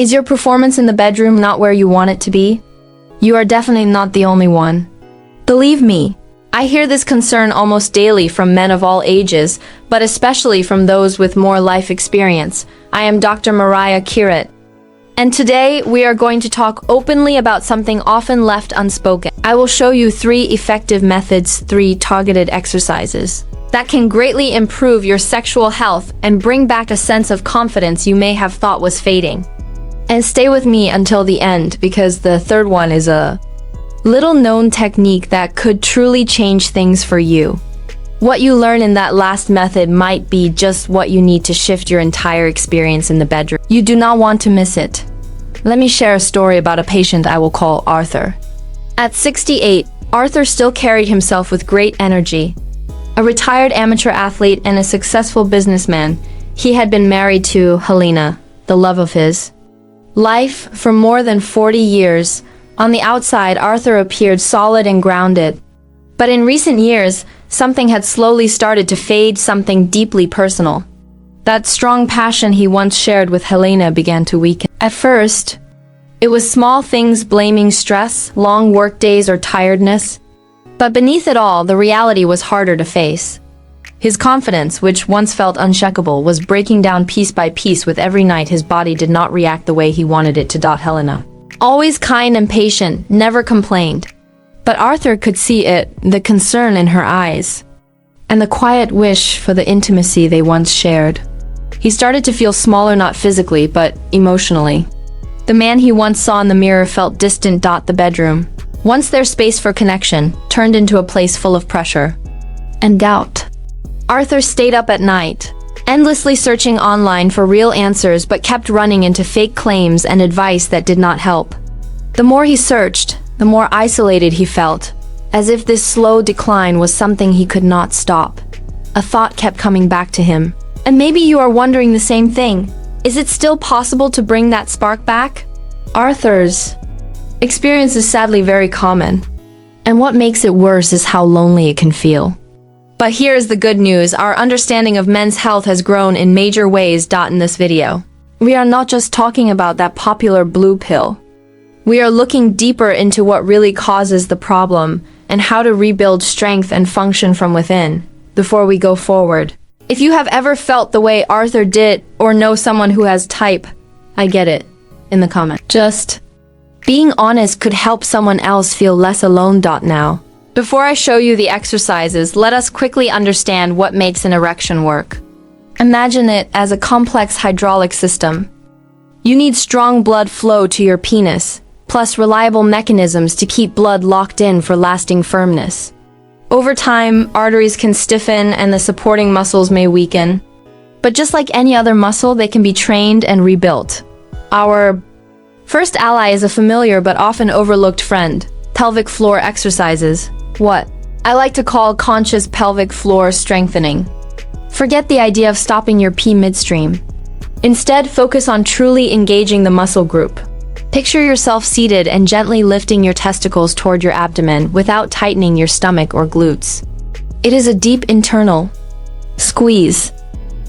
Is your performance in the bedroom not where you want it to be? You are definitely not the only one. Believe me, I hear this concern almost daily from men of all ages, but especially from those with more life experience. I am Dr. Mariah Kirat, and today we are going to talk openly about something often left unspoken. I will show you 3 effective methods, 3 targeted exercises that can greatly improve your sexual health and bring back a sense of confidence you may have thought was fading. And stay with me until the end, because the third one is a little-known technique that could truly change things for you. What you learn in that last method might be just what you need to shift your entire experience in the bedroom. You do not want to miss it. Let me share a story about a patient I will call Arthur. At 68, Arthur still carried himself with great energy. A retired amateur athlete and a successful businessman, he had been married to Helena, the love of his life, for more than 40 years. On the outside, Arthur appeared solid and grounded. But in recent years, something had slowly started to fade, something deeply personal. That strong passion he once shared with Helena began to weaken. At first, it was small things, blaming stress, long work days, or tiredness. But beneath it all, the reality was harder to face. His confidence, which once felt unshakable, was breaking down piece by piece with every night his body did not react the way he wanted it to. Helena, always kind and patient, never complained. But Arthur could see it, the concern in her eyes, and the quiet wish for the intimacy they once shared. He started to feel smaller, not physically, but emotionally. The man he once saw in the mirror felt distant. The bedroom, once their space for connection, turned into a place full of pressure and doubt. Arthur stayed up at night, endlessly searching online for real answers, but kept running into fake claims and advice that did not help. The more he searched, the more isolated he felt, as if this slow decline was something he could not stop. A thought kept coming back to him. And maybe you are wondering the same thing. Is it still possible to bring that spark back? Arthur's experience is sadly very common. And what makes it worse is how lonely it can feel. But here is the good news. Our understanding of men's health has grown in major ways. In this video, we are not just talking about that popular blue pill. We are looking deeper into what really causes the problem and how to rebuild strength and function from within before we go forward. If you have ever felt the way Arthur did, or know someone who has type, I get it, in the comment. Just being honest could help someone else feel less alone. Now, before I show you the exercises, let us quickly understand what makes an erection work. Imagine it as a complex hydraulic system. You need strong blood flow to your penis, plus reliable mechanisms to keep blood locked in for lasting firmness. Over time, arteries can stiffen and the supporting muscles may weaken. But just like any other muscle, they can be trained and rebuilt. Our first ally is a familiar but often overlooked friend: pelvic floor exercises. What I like to call conscious pelvic floor strengthening. Forget the idea of stopping your pee midstream. Instead, focus on truly engaging the muscle group. Picture yourself seated and gently lifting your testicles toward your abdomen without tightening your stomach or glutes. It is a deep internal squeeze.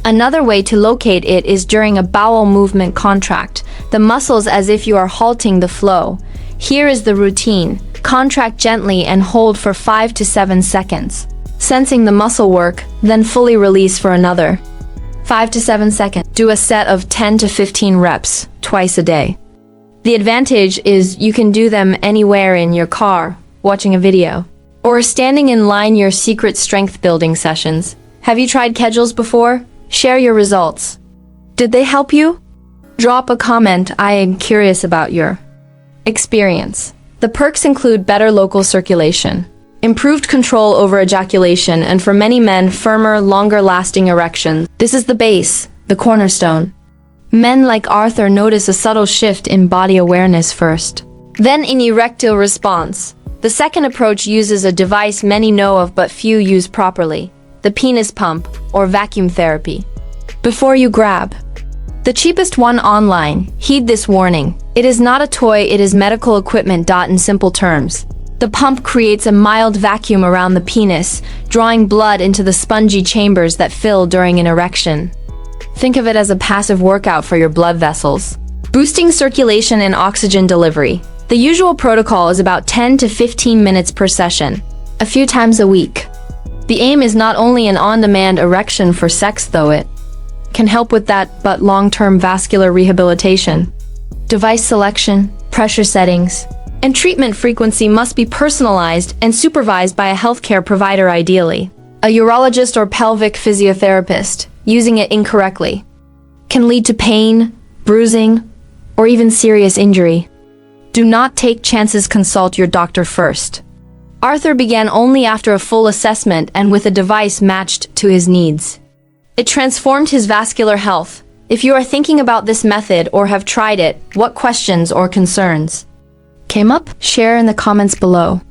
Another way to locate it is during a bowel movement. Contract the muscles as if you are halting the flow. Here is the routine. Contract gently and hold for 5 to 7 seconds, sensing the muscle work, then fully release for another 5 to 7 seconds. Do a set of 10 to 15 reps, twice a day. The advantage is you can do them anywhere, in your car, watching a video, or standing in line. Your secret strength building sessions. Have you tried Kegels before? Share your results. Did they help you? Drop a comment. I am curious about your experience. The perks include better local circulation, improved control over ejaculation, and for many men, firmer, longer-lasting erections. This is the base, the cornerstone. Men like Arthur notice a subtle shift in body awareness first, then in erectile response. The second approach uses a device many know of but few use properly: the penis pump, or vacuum therapy. Before you grab the cheapest one online, heed this warning. It is not a toy, it is medical equipment. In simple terms, the pump creates a mild vacuum around the penis, drawing blood into the spongy chambers that fill during an erection. Think of it as a passive workout for your blood vessels. Boosting circulation and oxygen delivery. The usual protocol is about 10 to 15 minutes per session, a few times a week. The aim is not only an on-demand erection for sex, though it can help with that, but long-term vascular rehabilitation. Device selection, pressure settings, and treatment frequency must be personalized and supervised by a healthcare provider ideally. A urologist or pelvic physiotherapist using it incorrectly can lead to pain, bruising, or even serious injury. Do not take chances. Consult your doctor first. Arthur began only after a full assessment and with a device matched to his needs. It transformed his vascular health. If you are thinking about this method or have tried it, what questions or concerns came up? Share in the comments below.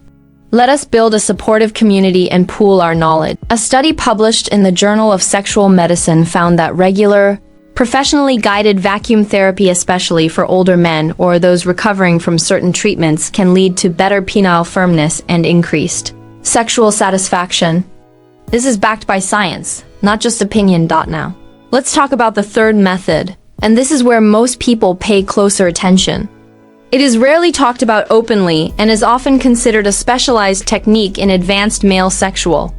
Let us build a supportive community and pool our knowledge. A study published in the Journal of Sexual Medicine found that regular, professionally guided vacuum therapy, especially for older men or those recovering from certain treatments, can lead to better penile firmness and increased sexual satisfaction. This is backed by science, not just opinion. Now, let's talk about the third method, and this is where most people pay closer attention. It is rarely talked about openly and is often considered a specialized technique in advanced male sexual.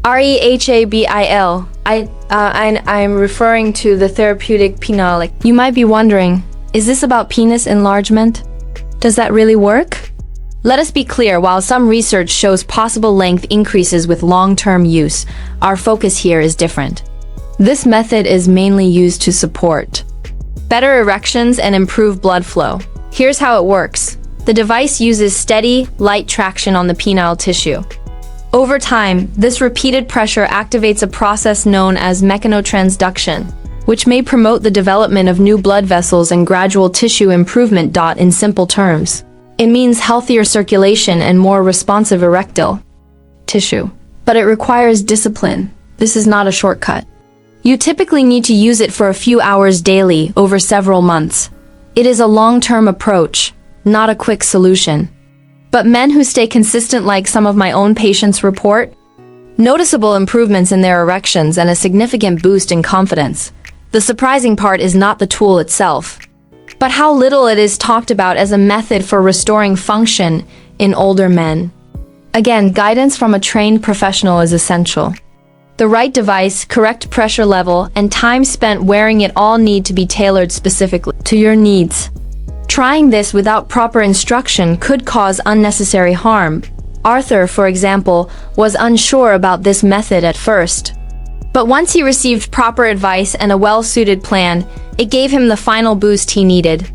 Rehabil. I'm referring to the therapeutic penile. You might be wondering, is this about penis enlargement? Does that really work? Let us be clear, while some research shows possible length increases with long-term use, our focus here is different. This method is mainly used to support better erections and improve blood flow. Here's how it works. The device uses steady, light traction on the penile tissue. Over time, this repeated pressure activates a process known as mechanotransduction, which may promote the development of new blood vessels and gradual tissue improvement. In simple terms, it means healthier circulation and more responsive erectile tissue. But it requires discipline. This is not a shortcut. You typically need to use it for a few hours daily over several months. It is a long-term approach, not a quick solution. But men who stay consistent, like some of my own patients, report noticeable improvements in their erections and a significant boost in confidence. The surprising part is not the tool itself, but how little it is talked about as a method for restoring function in older men. Again, guidance from a trained professional is essential. The right device, correct pressure level, and time spent wearing it all need to be tailored specifically to your needs. Trying this without proper instruction could cause unnecessary harm. Arthur, for example, was unsure about this method at first. But once he received proper advice and a well-suited plan, it gave him the final boost he needed.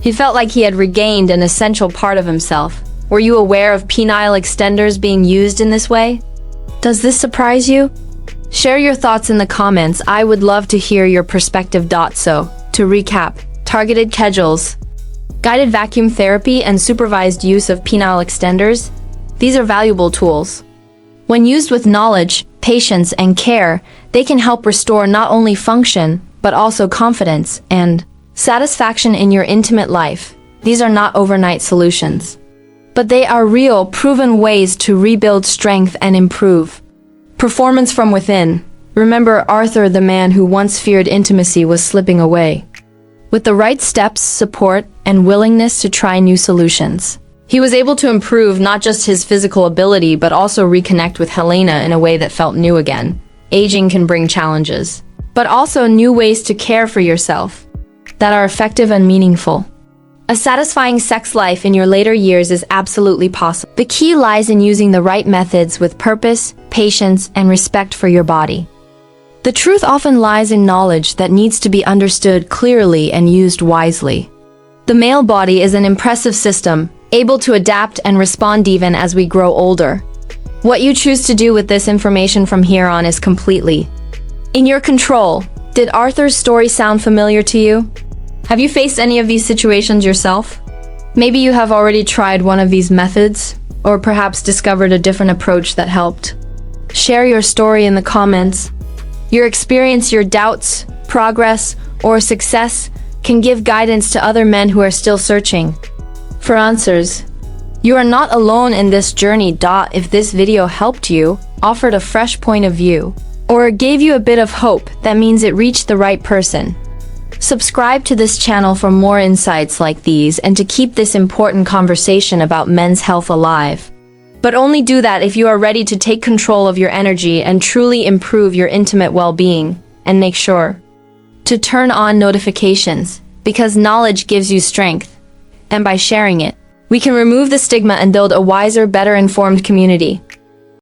He felt like he had regained an essential part of himself. Were you aware of penile extenders being used in this way? Does this surprise you? Share your thoughts in the comments. I would love to hear your perspective. So, to recap, targeted kedgels, guided vacuum therapy, and supervised use of penile extenders, these are valuable tools. When used with knowledge, patience, and care, they can help restore not only function, but also confidence and satisfaction in your intimate life. These are not overnight solutions, but they are real, proven ways to rebuild strength and improve performance from within. Remember, Arthur, the man who once feared intimacy, was slipping away. With the right steps, support, and willingness to try new solutions, he was able to improve not just his physical ability, but also reconnect with Helena in a way that felt new again. Aging can bring challenges, but also new ways to care for yourself that are effective and meaningful. A satisfying sex life in your later years is absolutely possible. The key lies in using the right methods with purpose, patience, and respect for your body. The truth often lies in knowledge that needs to be understood clearly and used wisely. The male body is an impressive system, able to adapt and respond even as we grow older. What you choose to do with this information from here on is completely in your control. Did Arthur's story sound familiar to you? Have you faced any of these situations yourself? Maybe you have already tried one of these methods, or perhaps discovered a different approach that helped. Share your story in the comments. Your experience, your doubts, progress, or success can give guidance to other men who are still searching for answers. You are not alone in this journey. If this video helped you, offered a fresh point of view, or gave you a bit of hope, that means it reached the right person. Subscribe to this channel for more insights like these and to keep this important conversation about men's health alive. But only do that if you are ready to take control of your energy and truly improve your intimate well-being, and make sure to turn on notifications, because knowledge gives you strength, and by sharing it, we can remove the stigma and build a wiser, better informed community.